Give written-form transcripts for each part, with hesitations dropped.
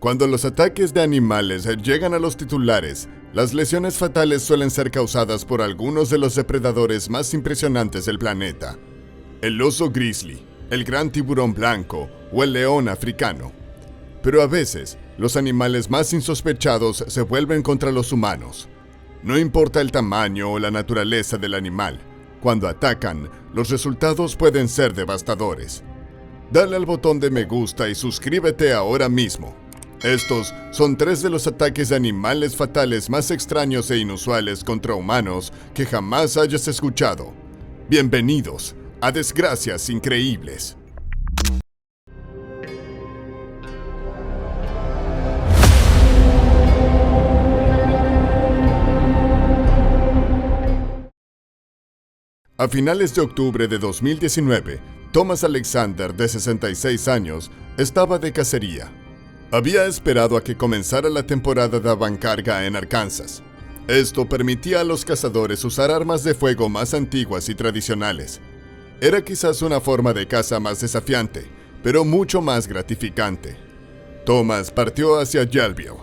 Cuando los ataques de animales llegan a los titulares, las lesiones fatales suelen ser causadas por algunos de los depredadores más impresionantes del planeta. El oso grizzly, el gran tiburón blanco o el león africano. Pero a veces, los animales más insospechados se vuelven contra los humanos. No importa el tamaño o la naturaleza del animal, cuando atacan, los resultados pueden ser devastadores. Dale al botón de me gusta y suscríbete ahora mismo. Estos son 3 de los ataques de animales fatales más extraños e inusuales contra humanos que jamás hayas escuchado. Bienvenidos a Desgracias Increíbles. A finales de octubre de 2019, Thomas Alexander, de 66 años, estaba de cacería. Había esperado a que comenzara la temporada de avancarga en Arkansas. Esto permitía a los cazadores usar armas de fuego más antiguas y tradicionales. Era quizás una forma de caza más desafiante, pero mucho más gratificante. Thomas partió hacia Yellville.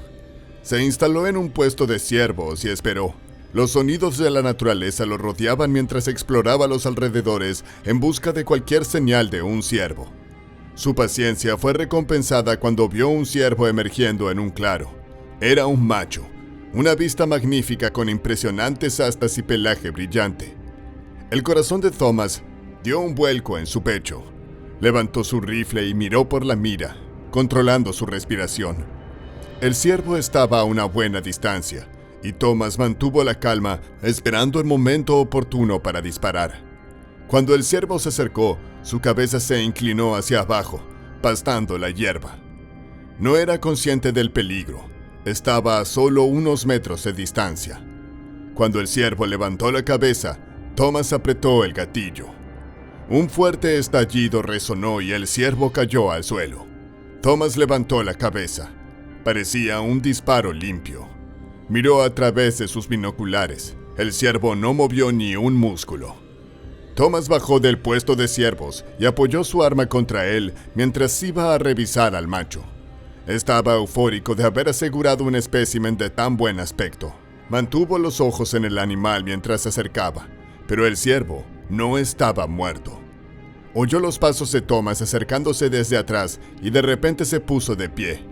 Se instaló en un puesto de ciervos y esperó. Los sonidos de la naturaleza lo rodeaban mientras exploraba los alrededores en busca de cualquier señal de un ciervo. Su paciencia fue recompensada cuando vio un ciervo emergiendo en un claro. Era un macho, una vista magnífica con impresionantes astas y pelaje brillante. El corazón de Thomas dio un vuelco en su pecho. Levantó su rifle y miró por la mira, controlando su respiración. El ciervo estaba a una buena distancia, y Thomas mantuvo la calma, esperando el momento oportuno para disparar. Cuando el ciervo se acercó, su cabeza se inclinó hacia abajo, pastando la hierba. No era consciente del peligro. Estaba a solo unos metros de distancia. Cuando el ciervo levantó la cabeza, Thomas apretó el gatillo. Un fuerte estallido resonó y el ciervo cayó al suelo. Thomas levantó la cabeza. Parecía un disparo limpio. Miró a través de sus binoculares. El ciervo no movió ni un músculo. Thomas bajó del puesto de ciervos y apoyó su arma contra él mientras iba a revisar al macho. Estaba eufórico de haber asegurado un espécimen de tan buen aspecto. Mantuvo los ojos en el animal mientras se acercaba, pero el ciervo no estaba muerto. Oyó los pasos de Thomas acercándose desde atrás y de repente se puso de pie.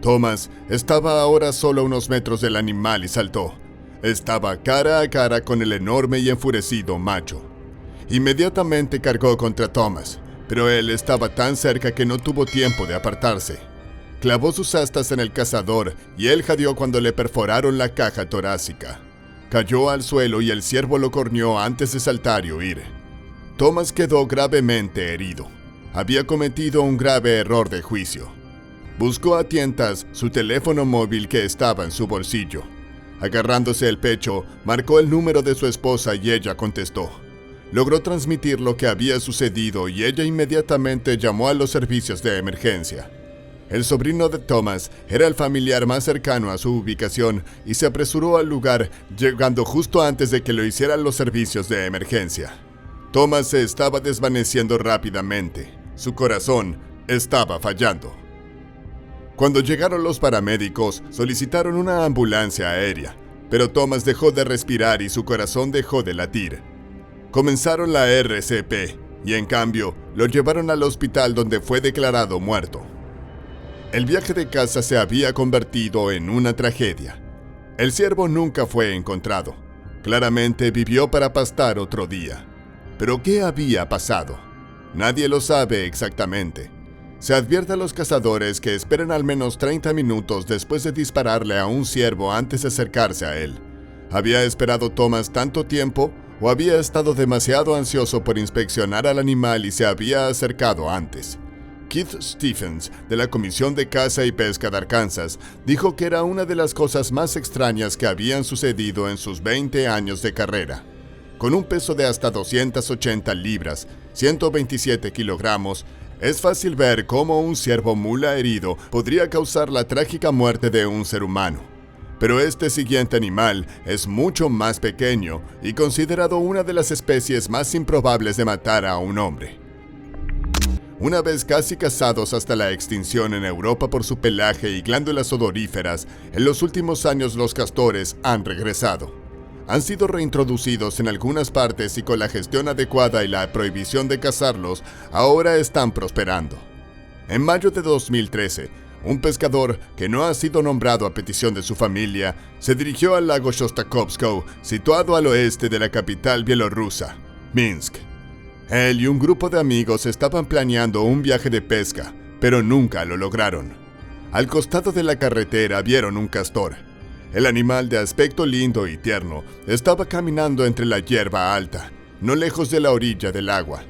Thomas estaba ahora solo a unos metros del animal y saltó. Estaba cara a cara con el enorme y enfurecido macho. Inmediatamente cargó contra Thomas, pero él estaba tan cerca que no tuvo tiempo de apartarse. Clavó sus astas en el cazador y él jadeó cuando le perforaron la caja torácica. Cayó al suelo y el ciervo lo corneó antes de saltar y huir. Thomas quedó gravemente herido. Había cometido un grave error de juicio. Buscó a tientas su teléfono móvil que estaba en su bolsillo. Agarrándose el pecho, marcó el número de su esposa y ella contestó. Logró transmitir lo que había sucedido y ella inmediatamente llamó a los servicios de emergencia. El sobrino de Thomas era el familiar más cercano a su ubicación y se apresuró al lugar, llegando justo antes de que lo hicieran los servicios de emergencia. Thomas se estaba desvaneciendo rápidamente. Su corazón estaba fallando. Cuando llegaron los paramédicos, solicitaron una ambulancia aérea, pero Thomas dejó de respirar y su corazón dejó de latir. Comenzaron la RCP y en cambio lo llevaron al hospital donde fue declarado muerto. El viaje de caza se había convertido en una tragedia. El ciervo nunca fue encontrado. Claramente vivió para pastar otro día. ¿Pero qué había pasado? Nadie lo sabe exactamente. Se advierte a los cazadores que esperen al menos 30 minutos después de dispararle a un ciervo antes de acercarse a él. ¿Había esperado Thomas tanto tiempo o había estado demasiado ansioso por inspeccionar al animal y se había acercado antes? Keith Stephens, de la Comisión de Caza y Pesca de Arkansas, dijo que era una de las cosas más extrañas que habían sucedido en sus 20 años de carrera. Con un peso de hasta 280 libras, 127 kilogramos, es fácil ver cómo un ciervo mula herido podría causar la trágica muerte de un ser humano. Pero este siguiente animal es mucho más pequeño y considerado una de las especies más improbables de matar a un hombre. Una vez casi cazados hasta la extinción en Europa por su pelaje y glándulas odoríferas, en los últimos años los castores han regresado. Han sido reintroducidos en algunas partes y con la gestión adecuada y la prohibición de cazarlos, ahora están prosperando. En mayo de 2013, un pescador que no ha sido nombrado a petición de su familia se dirigió al lago Shostakovsko, situado al oeste de la capital bielorrusa, Minsk. Él y un grupo de amigos estaban planeando un viaje de pesca, pero nunca lo lograron. Al costado de la carretera vieron un castor. El animal, de aspecto lindo y tierno, estaba caminando entre la hierba alta, no lejos de la orilla del agua.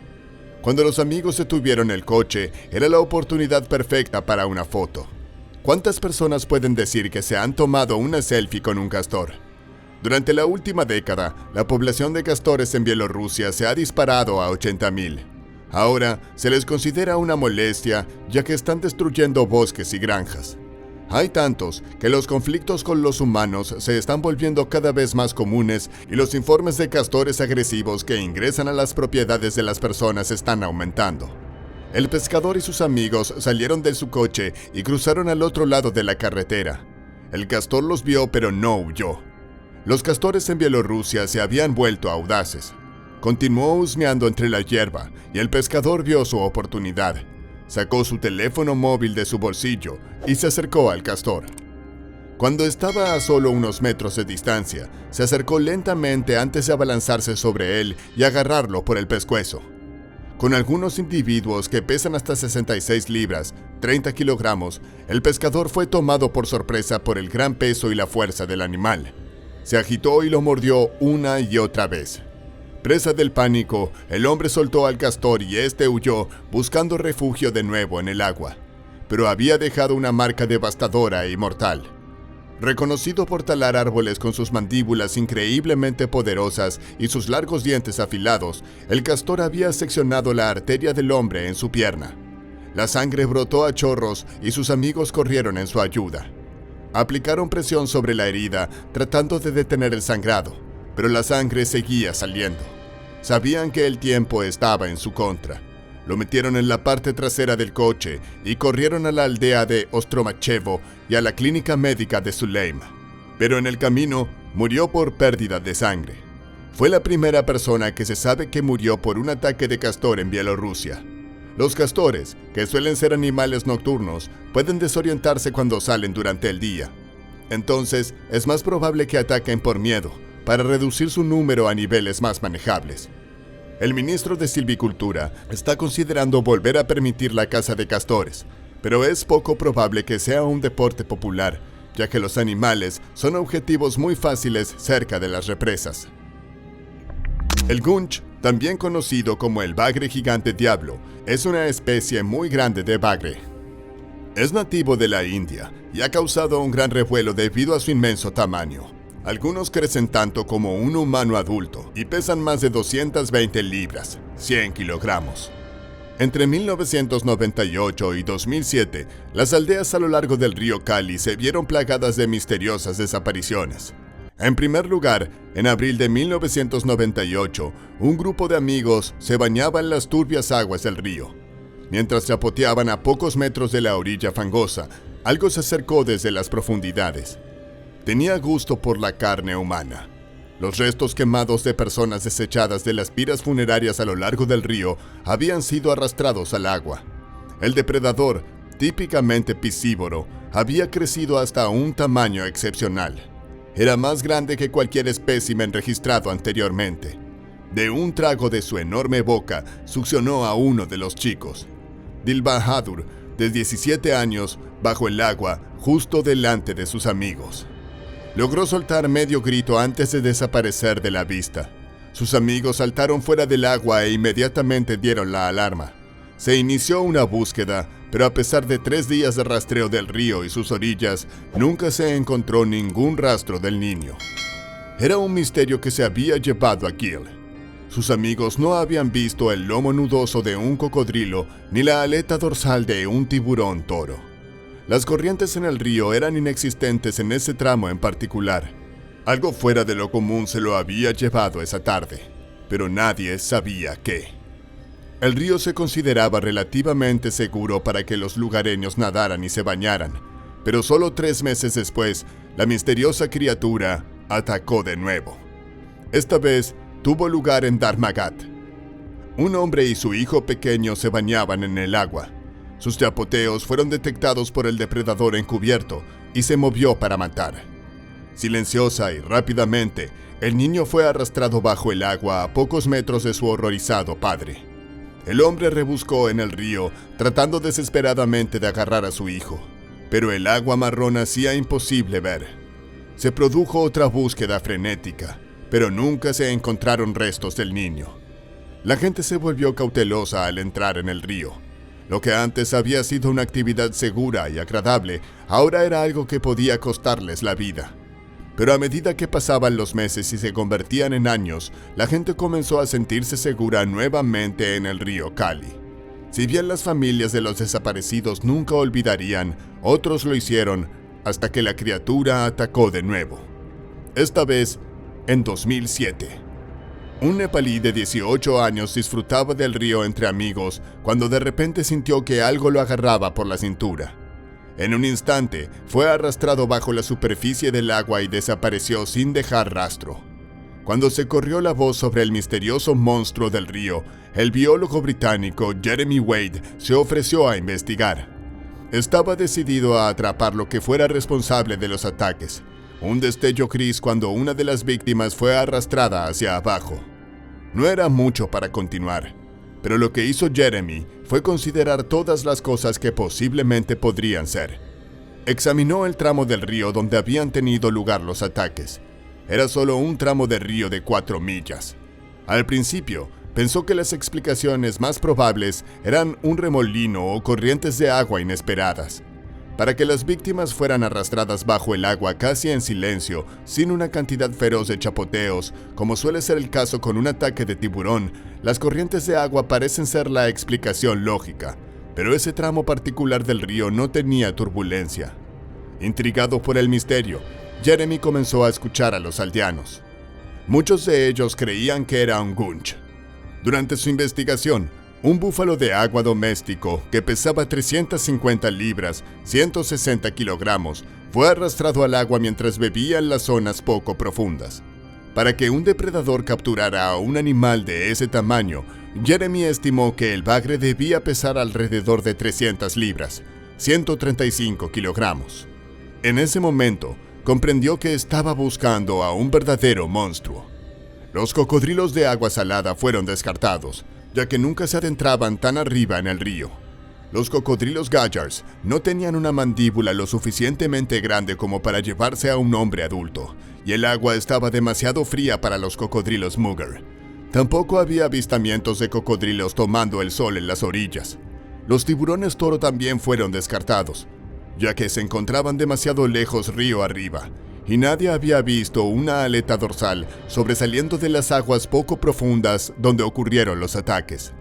Cuando los amigos detuvieron el coche, era la oportunidad perfecta para una foto. ¿Cuántas personas pueden decir que se han tomado una selfie con un castor? Durante la última década, la población de castores en Bielorrusia se ha disparado a 80,000. Ahora se les considera una molestia, ya que están destruyendo bosques y granjas. Hay tantos que los conflictos con los humanos se están volviendo cada vez más comunes y los informes de castores agresivos que ingresan a las propiedades de las personas están aumentando. El pescador y sus amigos salieron de su coche y cruzaron al otro lado de la carretera. El castor los vio, pero no huyó. Los castores en Bielorrusia se habían vuelto audaces. Continuó husmeando entre la hierba y el pescador vio su oportunidad. Sacó su teléfono móvil de su bolsillo y se acercó al castor. Cuando estaba a solo unos metros de distancia, se acercó lentamente antes de abalanzarse sobre él y agarrarlo por el pescuezo. Con algunos individuos que pesan hasta 66 libras, 30 kilogramos, el pescador fue tomado por sorpresa por el gran peso y la fuerza del animal. Se agitó y lo mordió una y otra vez. Presa del pánico, el hombre soltó al castor y este huyó, buscando refugio de nuevo en el agua. Pero había dejado una marca devastadora e mortal. Reconocido por talar árboles con sus mandíbulas increíblemente poderosas y sus largos dientes afilados, el castor había seccionado la arteria del hombre en su pierna. La sangre brotó a chorros y sus amigos corrieron en su ayuda. Aplicaron presión sobre la herida, tratando de detener el sangrado, pero la sangre seguía saliendo. Sabían que el tiempo estaba en su contra. Lo metieron en la parte trasera del coche y corrieron a la aldea de Ostromachevo y a la clínica médica de Suleim. Pero en el camino murió por pérdida de sangre. Fue la primera persona que se sabe que murió por un ataque de castor en Bielorrusia. Los castores, que suelen ser animales nocturnos, pueden desorientarse cuando salen durante el día. Entonces, es más probable que ataquen por miedo, para reducir su número a niveles más manejables. El ministro de Silvicultura está considerando volver a permitir la caza de castores, pero es poco probable que sea un deporte popular, ya que los animales son objetivos muy fáciles cerca de las represas. El gunch, también conocido como el bagre gigante diablo, es una especie muy grande de bagre. Es nativo de la India y ha causado un gran revuelo debido a su inmenso tamaño. Algunos crecen tanto como un humano adulto y pesan más de 220 libras, 100 kilogramos. Entre 1998 y 2007, las aldeas a lo largo del río Cali se vieron plagadas de misteriosas desapariciones. En primer lugar, en abril de 1998, un grupo de amigos se bañaba en las turbias aguas del río. Mientras chapoteaban a pocos metros de la orilla fangosa, algo se acercó desde las profundidades. Tenía gusto por la carne humana. Los restos quemados de personas desechadas de las piras funerarias a lo largo del río habían sido arrastrados al agua. El depredador, típicamente piscívoro, había crecido hasta un tamaño excepcional. Era más grande que cualquier espécimen registrado anteriormente. De un trago de su enorme boca, succionó a uno de los chicos. Dilbahadur, de 17 años, bajo el agua, justo delante de sus amigos. Logró soltar medio grito antes de desaparecer de la vista. Sus amigos saltaron fuera del agua e inmediatamente dieron la alarma. Se inició una búsqueda, pero a pesar de 3 días de rastreo del río y sus orillas, nunca se encontró ningún rastro del niño. Era un misterio que se había llevado a Gil. Sus amigos no habían visto el lomo nudoso de un cocodrilo ni la aleta dorsal de un tiburón toro. Las corrientes en el río eran inexistentes en ese tramo en particular. Algo fuera de lo común se lo había llevado esa tarde, pero nadie sabía qué. El río se consideraba relativamente seguro para que los lugareños nadaran y se bañaran, pero solo 3 meses después, la misteriosa criatura atacó de nuevo. Esta vez tuvo lugar en Dharmagat. Un hombre y su hijo pequeño se bañaban en el agua. Sus chapoteos fueron detectados por el depredador encubierto y se movió para matar. Silenciosa y rápidamente, el niño fue arrastrado bajo el agua a pocos metros de su horrorizado padre. El hombre rebuscó en el río, tratando desesperadamente de agarrar a su hijo, pero el agua marrón hacía imposible ver. Se produjo otra búsqueda frenética, pero nunca se encontraron restos del niño. La gente se volvió cautelosa al entrar en el río. Lo que antes había sido una actividad segura y agradable, ahora era algo que podía costarles la vida. Pero a medida que pasaban los meses y se convertían en años, la gente comenzó a sentirse segura nuevamente en el río Kali. Si bien las familias de los desaparecidos nunca olvidarían, otros lo hicieron hasta que la criatura atacó de nuevo. Esta vez, en 2007. Un nepalí de 18 años disfrutaba del río entre amigos cuando de repente sintió que algo lo agarraba por la cintura. En un instante, fue arrastrado bajo la superficie del agua y desapareció sin dejar rastro. Cuando se corrió la voz sobre el misterioso monstruo del río, el biólogo británico Jeremy Wade se ofreció a investigar. Estaba decidido a atrapar lo que fuera responsable de los ataques. Un destello gris cuando una de las víctimas fue arrastrada hacia abajo. No era mucho para continuar, pero lo que hizo Jeremy fue considerar todas las cosas que posiblemente podrían ser. Examinó el tramo del río donde habían tenido lugar los ataques. Era solo un tramo de río de 4 millas. Al principio, pensó que las explicaciones más probables eran un remolino o corrientes de agua inesperadas. Para que las víctimas fueran arrastradas bajo el agua casi en silencio, sin una cantidad feroz de chapoteos, como suele ser el caso con un ataque de tiburón, las corrientes de agua parecen ser la explicación lógica, pero ese tramo particular del río no tenía turbulencia. Intrigado por el misterio, Jeremy comenzó a escuchar a los aldeanos. Muchos de ellos creían que era un gunch. Durante su investigación, un búfalo de agua doméstico que pesaba 350 libras, 160 kilogramos, fue arrastrado al agua mientras bebía en las zonas poco profundas. Para que un depredador capturara a un animal de ese tamaño, Jeremy estimó que el bagre debía pesar alrededor de 300 libras, 135 kilogramos. En ese momento, comprendió que estaba buscando a un verdadero monstruo. Los cocodrilos de agua salada fueron descartados, ya que nunca se adentraban tan arriba en el río. Los cocodrilos Gajars no tenían una mandíbula lo suficientemente grande como para llevarse a un hombre adulto, y el agua estaba demasiado fría para los cocodrilos Mugger. Tampoco había avistamientos de cocodrilos tomando el sol en las orillas. Los tiburones toro también fueron descartados, ya que se encontraban demasiado lejos río arriba, y nadie había visto una aleta dorsal sobresaliendo de las aguas poco profundas donde ocurrieron los ataques.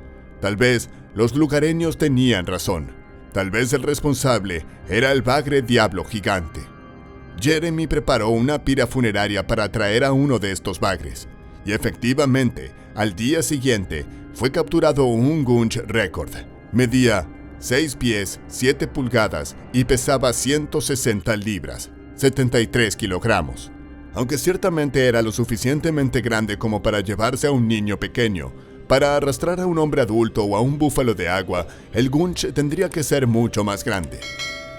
Tal vez los lugareños tenían razón. Tal vez el responsable era el bagre diablo gigante. Jeremy preparó una pira funeraria para traer a uno de estos bagres, y efectivamente, al día siguiente, fue capturado un gunch récord. Medía 6 pies, 7 pulgadas y pesaba 160 libras. 73 kilogramos. Aunque ciertamente era lo suficientemente grande como para llevarse a un niño pequeño, para arrastrar a un hombre adulto o a un búfalo de agua, el gunch tendría que ser mucho más grande.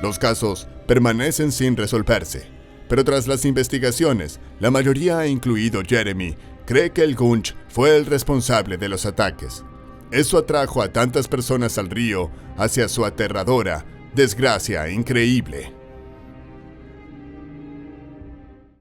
Los casos permanecen sin resolverse, pero tras las investigaciones, la mayoría, incluido Jeremy, cree que el gunch fue el responsable de los ataques. Eso atrajo a tantas personas al río hacia su aterradora desgracia increíble.